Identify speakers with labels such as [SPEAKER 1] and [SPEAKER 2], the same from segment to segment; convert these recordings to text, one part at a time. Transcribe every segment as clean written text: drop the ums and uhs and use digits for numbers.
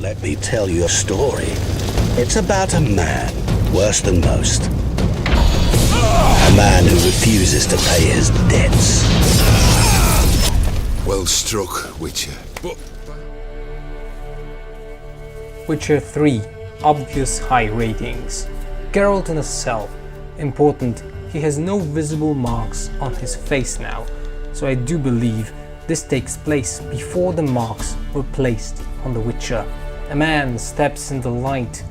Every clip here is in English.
[SPEAKER 1] let me tell you a story. It's about a man, worse than most. A man who refuses to pay his debts.
[SPEAKER 2] Well struck, Witcher.
[SPEAKER 3] Witcher 3. Obvious high ratings. Geralt in a cell. Important, he has no visible marks on his face now, so I do believe this takes place before the marks were placed on the Witcher. A man steps in the light,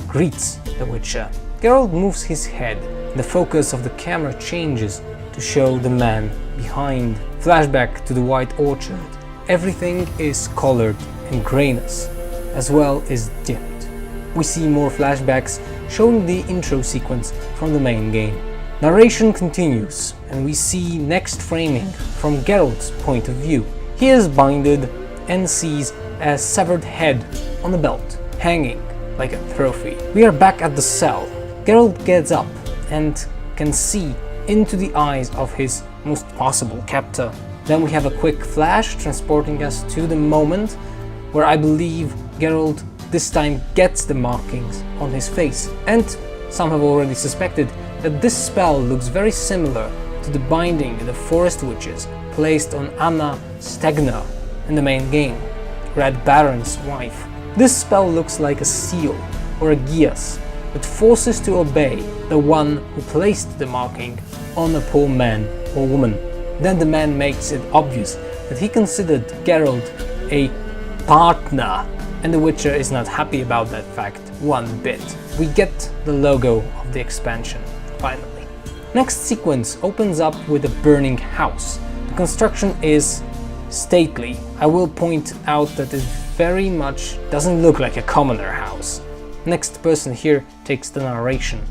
[SPEAKER 3] greets the Witcher. Geralt moves his head, the focus of the camera changes to show the man behind. Flashback to the White Orchard. Everything is colored in grayness, as well as dimmed. We see more flashbacks showing the intro sequence from the main game. Narration continues, and we see next framing from Geralt's point of view. He is binded and sees a severed head on a belt, hanging like a trophy. We are back at the cell. Geralt gets up and can see into the eyes of his most possible captor. Then we have a quick flash transporting us to the moment where I believe Geralt this time gets the markings on his face, and some have already suspected that this spell looks very similar to the binding the Forest Witches placed on Anna Stegner in the main game, Red Baron's wife. This spell looks like a seal or a geas, but forces to obey the one who placed the marking on a poor man or woman. Then the man makes it obvious that he considered Geralt a partner, and the Witcher is not happy about that fact one bit. We get the logo of the expansion, finally. Next sequence opens up with a burning house. The construction is stately. I will point out that it very much doesn't look like a commoner house. Next person here takes the narration.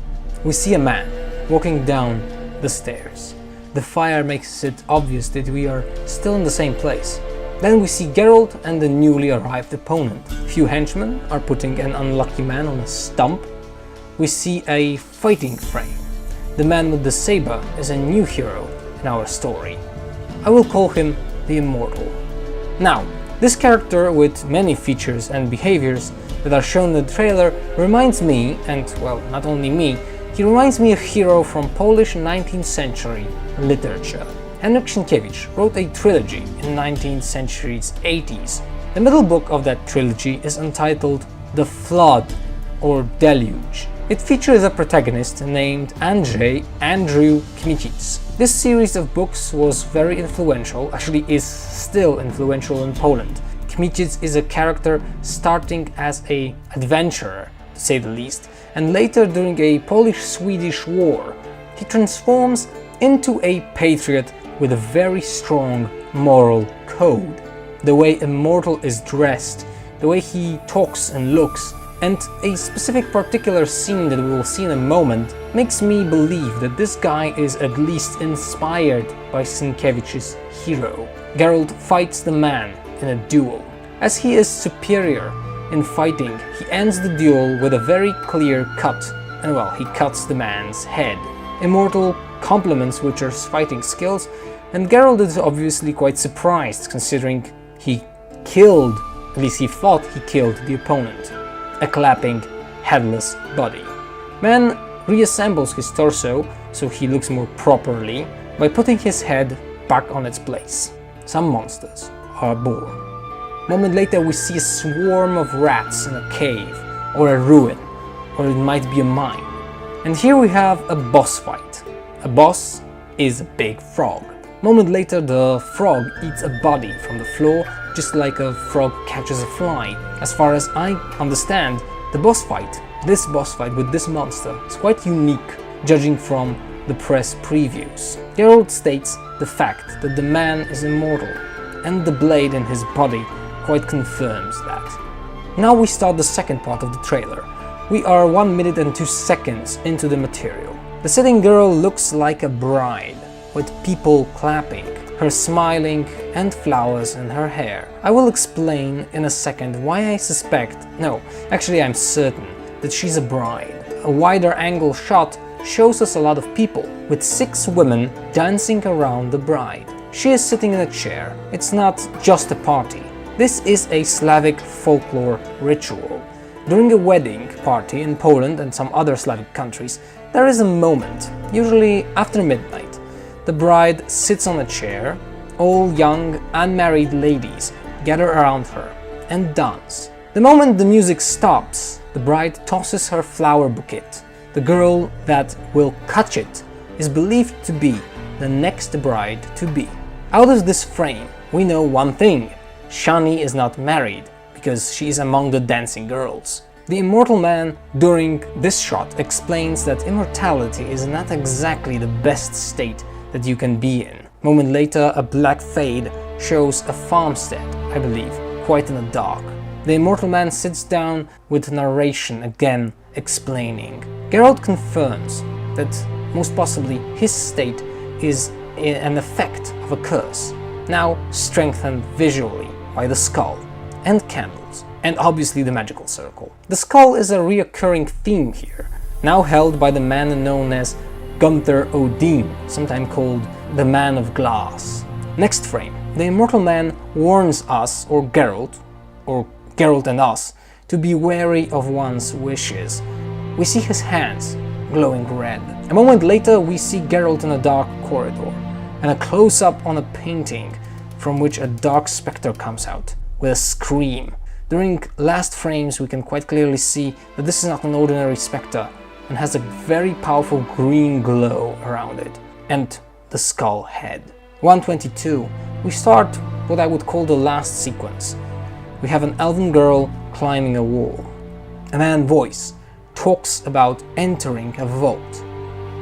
[SPEAKER 3] We see a man walking down the stairs. The fire makes it obvious that we are still in the same place. Then we see Geralt and the newly arrived opponent. Few henchmen are putting an unlucky man on a stump. We see a fighting frame. The man with the saber is a new hero in our story. I will call him the Immortal. Now, this character with many features and behaviors that are shown in the trailer reminds me, and well, not only me, he reminds me of a hero from Polish 19th century literature. Henryk Sienkiewicz wrote a trilogy in 19th century's 80s. The middle book of that trilogy is entitled The Flood or Deluge. It features a protagonist named Andrew Kmicic. This series of books was very influential, actually is still influential in Poland. Kmicic is a character starting as an adventurer, to say the least, and later during a Polish-Swedish war, he transforms into a patriot with a very strong moral code. The way Immortal is dressed, the way he talks and looks, and a specific particular scene that we will see in a moment makes me believe that this guy is at least inspired by Sienkiewicz's hero. Geralt fights the man in a duel. As he is superior in fighting, he ends the duel with a very clear cut, and well, he cuts the man's head. Immortal compliments Witcher's fighting skills, and Geralt is obviously quite surprised considering he killed, at least he thought he killed the opponent. A clapping, headless body. Man reassembles his torso so he looks more properly by putting his head back on its place. Some monsters are born. A moment later we see a swarm of rats in a cave, or a ruin, or it might be a mine. And here we have a boss fight. A boss is a big frog. A moment later the frog eats a body from the floor, just like a frog catches a fly. As far as I understand, this boss fight with this monster is quite unique, judging from the press previews. Geralt states the fact that the man is immortal, and the blade in his body quite confirms that. Now we start the second part of the trailer. We are 1 minute and 2 seconds into the material. The sitting girl looks like a bride, with people clapping, her smiling and flowers in her hair. I will explain in a second why I suspect, no, actually I'm certain, that she's a bride. A wider angle shot shows us a lot of people, with 6 women dancing around the bride. She is sitting in a chair. It's not just a party. This is a Slavic folklore ritual. During a wedding party in Poland and some other Slavic countries, there is a moment, usually after midnight. The bride sits on a chair, all young, unmarried ladies gather around her and dance. The moment the music stops, the bride tosses her flower bouquet. The girl that will catch it is believed to be the next bride-to-be. Out of this frame, we know one thing: Shani is not married, because she is among the dancing girls. The immortal man during this shot explains that immortality is not exactly the best state that you can be in. A moment later, a black fade shows a farmstead, I believe, quite in the dark. The immortal man sits down with narration again explaining. Geralt confirms that most possibly his state is an effect of a curse, now strengthened visually by the skull and candles, and obviously the magical circle. The skull is a reoccurring theme here, now held by the man known as Gunther Odin, sometimes called the Man of Glass. Next frame, the immortal man warns us, or Geralt and us, to be wary of one's wishes. We see his hands glowing red. A moment later we see Geralt in a dark corridor, and a close-up on a painting from which a dark spectre comes out with a scream. During last frames we can quite clearly see that this is not an ordinary spectre and has a very powerful green glow around it, and the skull head. 122, we start what I would call the last sequence. We have an elven girl climbing a wall. A man's voice talks about entering a vault.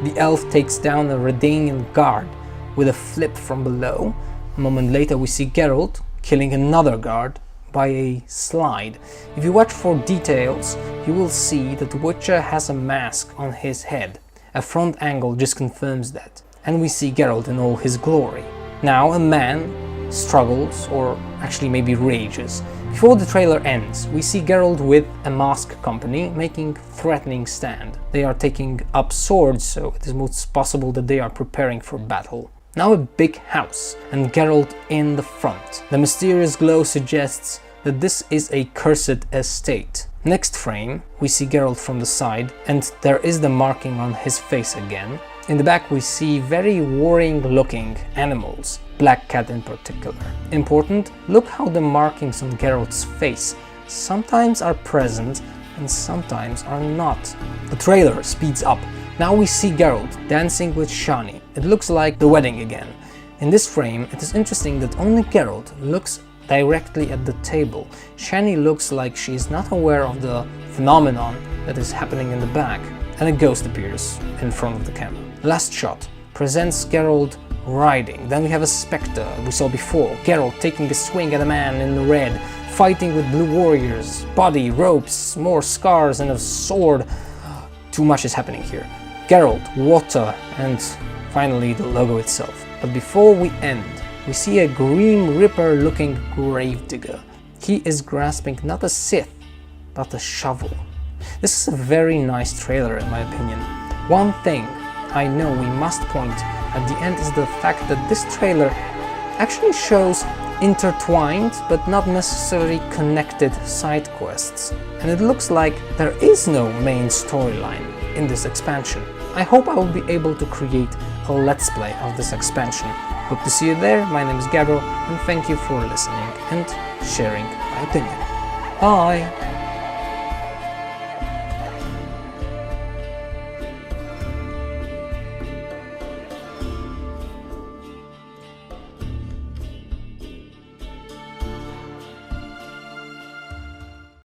[SPEAKER 3] The elf takes down a Redanian guard with a flip from below. A moment later we see Geralt killing another guard by a slide. If you watch for details, you will see that the Witcher has a mask on his head. A front angle just confirms that. And we see Geralt in all his glory. Now a man struggles, or actually maybe rages. Before the trailer ends, we see Geralt with a mask company making threatening stand. They are taking up swords, so it is most possible that they are preparing for battle. Now a big house, and Geralt in the front. The mysterious glow suggests that this is a cursed estate. Next frame, we see Geralt from the side, and there is the marking on his face again. In the back we see very worrying looking animals, black cat in particular. Important, look how the markings on Geralt's face sometimes are present and sometimes are not. The trailer speeds up. Now we see Geralt dancing with Shani. It looks like the wedding again. In this frame it is interesting that only Geralt looks directly at the table. Shani looks like she is not aware of the phenomenon that is happening in the back, and a ghost appears in front of the camera. Last shot presents Geralt riding. Then we have a spectre we saw before. Geralt taking a swing at a man in the red, fighting with blue warriors, body, ropes, more scars and a sword. Too much is happening here. Geralt, water, and finally the logo itself. But before we end, we see a Grim Reaper looking gravedigger. He is grasping not a scythe, but a shovel. This is a very nice trailer in my opinion. One thing I know we must point at the end is the fact that this trailer actually shows intertwined but not necessarily connected side quests. And it looks like there is no main storyline in this expansion. I hope I will be able to create a let's play of this expansion. Hope to see you there. My name is Gabriel and thank you for listening and sharing my opinion. Bye!